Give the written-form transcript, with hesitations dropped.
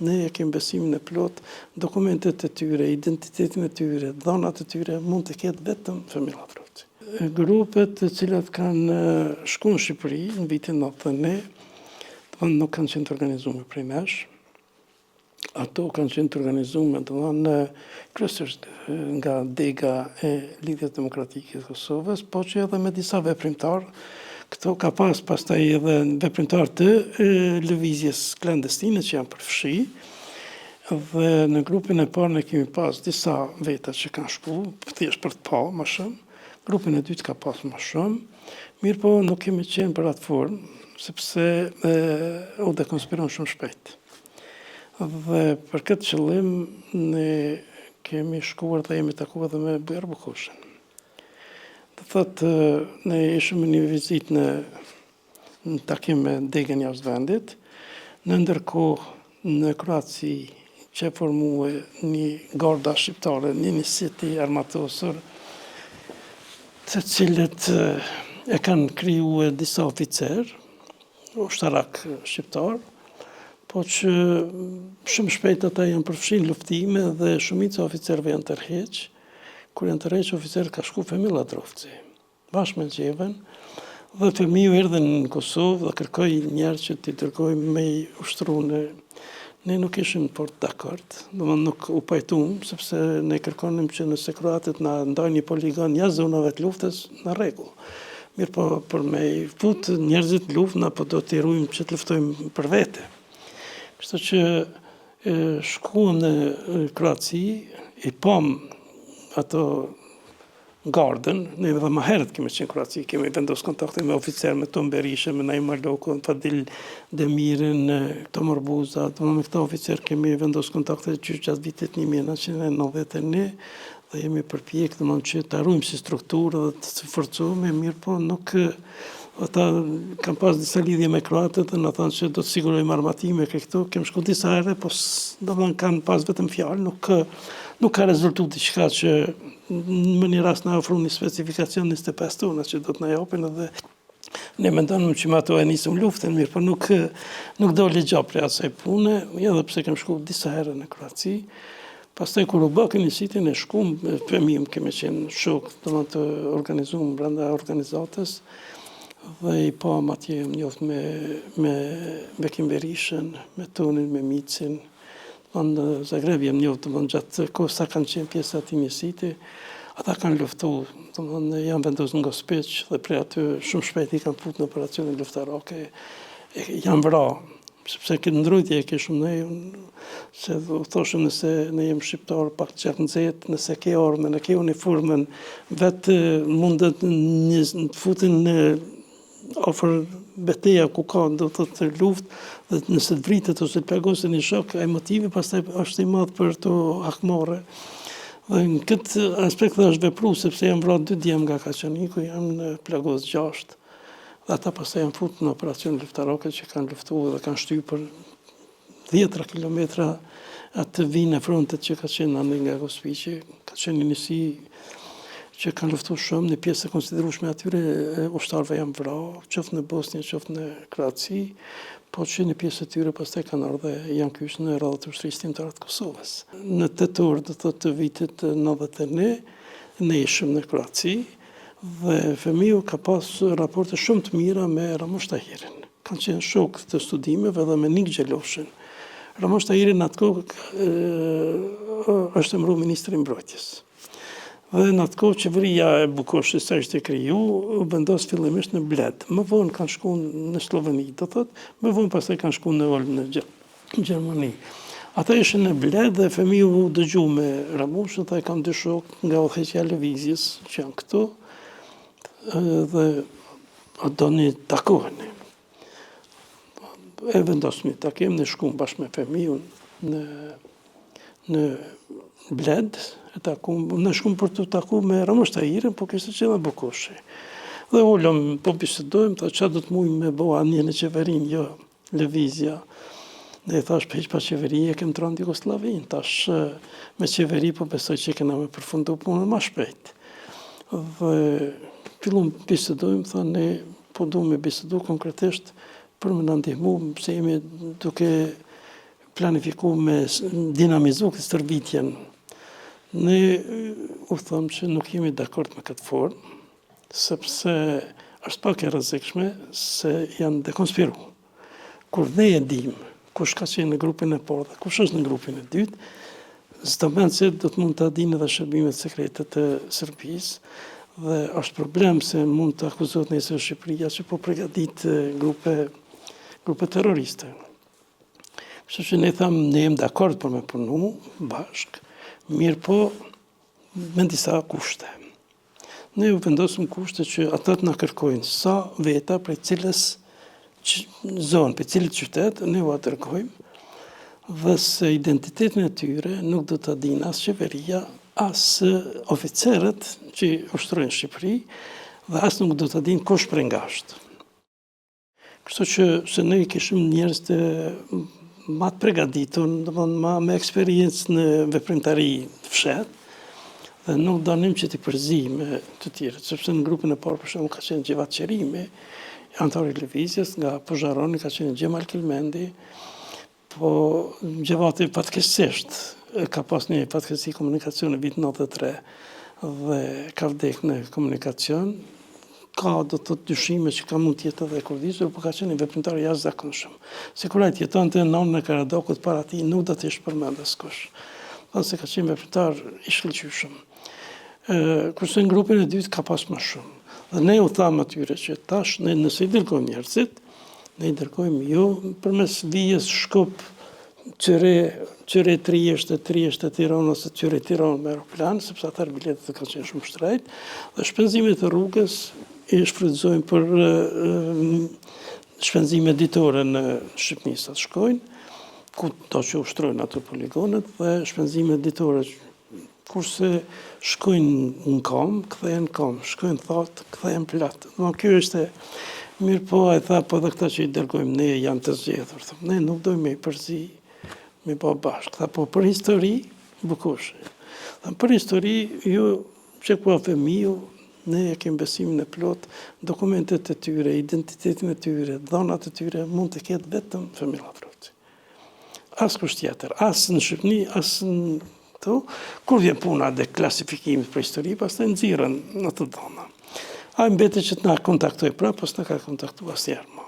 ne e kemi besimin e plot, dokumentet e tyre, identitetin e tyre, dhënat e tyre mund të ketë vetëm familja Drovci. Grupet të cilat kanë shkuar në Shqipëri në vitin 91, nuk kanë qenë të organizuar prej nesh. Ato kanë qenë të organizuar kryesisht nga dega e Lidhjes Demokratike të Kosovës, po që edhe me disa veprimtar. Këto ka pastaj edhe veprimtar të lëvizjes klandestine që janë përfshi. Dhe në grupin e parë ne kemi pas disa veta që kanë shku, thjesht për të pa më shumë. Grupin e dytë ka pas më shumë. Mirë po nuk kemi qenë për atë formë, sepse u dekonspiron shumë shpejt. Dhe për këtë qëllim ne kemi shkuar dhe jemi takuar edhe me Bujar Bukoshin. Dhe thotë, ne ishëm në një vizitë në takim me degën jashtë vendit, në ndërkohë në Kroaci që formue një garda shqiptare, një njësiti armatosur, të cilët e kanë kriju disa oficer, ushtarak shqiptar, po që shumë shpejt ata janë përfshin luftime dhe shumica oficerëve janë tërheq. Kur janë tërheq, oficerët ka shku familja Drovci, bashkë me Gjeven, dhe fëmiu erdhi në Kosovë dhe kërkoi njerëz që t'i dërgojmë me i ushtru në. Ne nuk ishim për dakord, nuk u pajtuam, sepse ne kërkonim që nëse kroatët na ndajnë një poligon jashtë zonave të luftës, në rregull. Mirë po, për me i fut njerëzit në luftë, na po do t'i rujmë që të luftojmë për vete. Kështu që shkuam në Kroaci, i pam ato gardën, ne edhe më herët kemi qenë Kroaci, kemi vendos kontakte me oficerë, me Tom Berisha, me Naima Loko, Fadil Demirin, Tom Orbuza, me këta oficerë kemi vendos kontakte gjatë vitit 1991, dhe jemi përpjek që të arrujmë si strukturë dhe të forcohemi, mirë po nuk ata kanë pas disa lidhje me kroatët dhe në thanë që do të sigurojmë armatime këtu, kemë shku disa herë, po kanë pas vetëm fjalë, nuk ka rezultu diçka që në një rast na ofru një specifikacion 25 tona që do të na japin edhe ne mendonim që me ato e nisëm luftën, mirë, po nuk doli gjë prej asaj pune, edhe pse kem shku disa herë në Kroaci. Pastaj kur u bë njësiti ne shkum, fëmijëm kemi qenë shok, të organizuam brenda organizatës, dhe i pa atje më njoft me Bekim Berishën, me Tonin, me Micin. Në Zagreb jem njoft, gjatë kohë sa kanë qenë pjesë ati njësiti, ata kanë luftu, janë vendosur në Gospiç dhe prej aty shumë shpejt i kanë fut në operacione luftarake, janë vra, sepse këtë ndrojtje e kishëm ne, se u thoshëm nëse ne jem shqiptar pak qak nxehtë, nëse ke armën, ke uniformën, vetë mundet të futin në ofër beteja ku ka do të luftë, dhe nëse të vritet ose të plagosen një shok, ai motivi pastaj është i madh për të hakmarrë. Dhe në këtë aspekt dhe është vepru, sepse jam vrarë 2 djem nga Kaçaniku, jam në plagos 6. Dhe ata pastaj janë futur në operacion luftarake që kanë luftuar dhe kanë shtyr për 10 kilometra atë vinë e frontet që ka qenë anë nga Gospiçi, ka qenë një njësi që kanë luftuar shumë, një pjesë e konsiderueshme atyre ushtarëve janë vrarë, qoftë në Bosnjë, qoftë në Kroaci, po që një pjesë e tyre pastaj kanë ardhur dhe janë kyç në radhë të ushtrisë timtare të Kosovës. Në tetor të vitit 91, ne ishim në Kroaci dhe fëmiu ka pas raporte shumë të mira me Ramush Tahirin. Kanë qenë shok të studimeve dhe me Nik Gjeloshin. Ramush Tahiri në atë kohë është emëruar ministri i mbrojtjes. Dhe në atë kohë qeveria e Bukoshit sa ishte kriju, vendos fillimisht në Bled. Më vonë kanë shku në Sloveni, do thotë, më vonë pastaj kanë shku në Olm në Gjermani. Ata ishin në Bled dhe fëmiu u dëgju me Ramushën, ata kanë 2 shok nga udhëheqja e lëvizjes që janë këtu, dhe doni takoheni. E vendosmi takim, ne shkum bashkë me fëmiun në Bled, në shkum për të taku me Ramush Tahirin, po kishte qenë Bukoshi. Dhe ullëm, po bisedojmë, tha çfarë do të mujmë me bëu anje në qeverinë, jo lëvizja. Dhe i thash, pa qeveri e kem tronë Jugosllavinë, tash me qeveri po besoj që kena me përfundu punën më shpejt. Dhe fillum bisedojmë, tha ne po du me bisedu konkretisht për me na ndihmu, pse jemi duke planifiku me dinamizu këtë stërvitjen. Ne u thëmë që nuk jemi dakord me këtë formë, sepse është pak e rrezikshme se janë dekonspiru. Kur ne e dim kush ka qenë në grupin e parë dhe kush është në grupin e dytë, s'do mend se do të mund të dinë edhe shërbimet sekrete të Serbisë, dhe është problem se mund të akuzohet nëse Shqipëria që po përgatit grupe terroriste. Kështu që ne thamë, ne jemi dakord për me punu bashk, mirë po me disa kushte. Ne u vendosëm kushte që ata të na kërkojnë sa veta prej cilës zonë, për cilit qytet, ne u atërkojmë, dhe se identitetin e tyre nuk do të dinë as qeveria, as oficerët që ushtrojnë Shqipëri, dhe as nuk do të dinë kush prej ngashtë. Kështu që se ne kishim njerëz të ma të përgatitur, ma me eksperiencë në veprimtari të fshetë, dhe nuk donim që t'i përzime të tjere, sepse në grupin e parë për shembull ka qenë Gjevat Qerimi, antari i lëvizjes, nga Pozharoni ka qenë Gjemal Kilmendi, po Gjevati fatkeqësisht ka pas një fatkeqësi komunikacion në vitin 93 dhe ka vdek në komunikacion. Ka do të dyshime që ka mund tjetë edhe kurdisur, po ka qenë një veprimtar jashtëzakonshëm. Sikur ai jetonte në nënën e Karadokut, para tij nuk do të ish përmendur askush. Se ka qenë veprimtar i shkëlqyeshëm. Kurse në grupin e dytë ka pas më shumë. Dhe ne u thamë atyre që tash ne nëse i dërgojmë njerëzit, ne i dërgojmë jo përmes vijës Shkup, Qyre Trieste, Tiranë ose Qyre Tiranë me aeroplan, sepse atër biletet kanë qenë shumë shtrejt, dhe shpenzimet e rrugës i shfrytëzojmë për shpenzime ditore në Shqipëni sa të shkojnë, ku do që ushtrojnë ato poligonet, dhe shpenzime ditore kurse shkojnë në kom, kthehen në kom, shkojnë thatë, kthehen platë. Kjo është mirë po, e tha, po dhe këta që i dërgojmë ne janë të zgjedhur. Ne nuk dojmë me i përzi, me po bashkë. Tha, po për histori, bukushe. Tha, për histori, ju që ku afemiu, ne e kemë besimin e plot, dokumentet e tyre, identitetin e tyre, dhonat e tyre, mund të ketë vetëm Femila Vroci. As kusht tjetër, as në Shqipëni, as në to, kur vjen puna dhe klasifikimit për histori, pas të nxirën në të dhona. A mbete që të na kontaktoj pra, pas në ka kontaktu asnjëherë më.